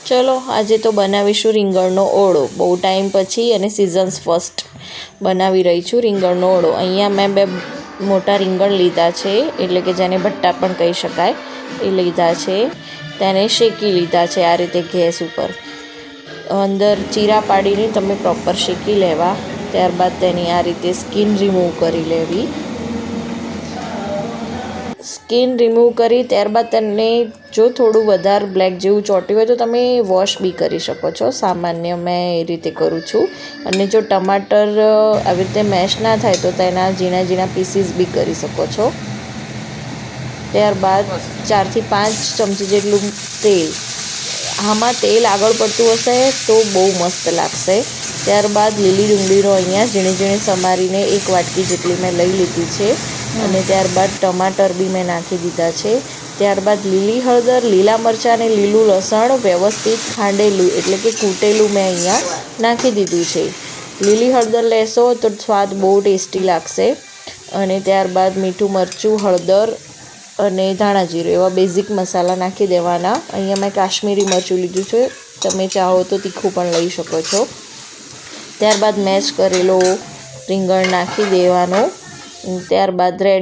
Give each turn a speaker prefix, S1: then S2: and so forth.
S1: ચલો આજે તો બનાવીશું રીંગણનો ઓળો. બહુ ટાઈમ પછી અને સિઝન્સ ફર્સ્ટ બનાવી રહી છું રીંગણનો ઓળો. અહીંયા મેં 2 મોટા રીંગણ લીધા છે, એટલે કે જેને ભટ્ટા પણ કહી શકાય, એ લીધા છે. તેને શેકી લીધા છે આ રીતે ગેસ ઉપર. અંદર ચીરા પાડીને તમે પ્રોપર શેકી લેવા. ત્યારબાદ તેની આ રીતે સ્કિન રિમૂવ કરી લેવી. સ્કિન રિમૂવ કરી ત્યારબાદ તેને જો થોડું વધારે બ્લેક જેવું ચોટ્યું હોય તો તમે વોશ બી કરી શકો છો. સામાન્ય મેં એ રીતે કરું છું. અને જો ટમાટર આવી રીતે મેશ ના થાય તો તેના ઝીણા ઝીણા પીસીસ બી કરી શકો છો. ત્યારબાદ 4 થી 5 ચમચી જેટલું તેલ. આમાં તેલ આગળ પડતું હશે તો બહુ મસ્ત લાગશે. ત્યારબાદ લીલી ડુંગળીનો અહીંયા ઝીણી ઝીણી સમારીને 1 વાટકી જેટલી મેં લઈ લીધી છે. અને ત્યારબાદ ટમાટર બી મેં નાખી દીધા છે. ત્યારબાદ લીલી હળદર, લીલા મરચાં અને લીલું લસણ વ્યવસ્થિત ખાંડેલું એટલે કે કૂટેલું મેં અહીંયા નાખી દીધું છે. લીલી હળદર લેશો તો સ્વાદ બહુ ટેસ્ટી લાગશે. અને ત્યારબાદ મીઠું, મરચું, હળદર અને ધાણા જીરું એવા બેઝિક મસાલા નાખી દેવાના. અહીંયા મેં કાશ્મીરી મરચું લીધું છે, તમે ચાહો તો તીખું પણ લઈ શકો છો. ત્યારબાદ મેશ કરેલો રીંગણ નાખી દેવાનો. ત્યારબાદ રેડી.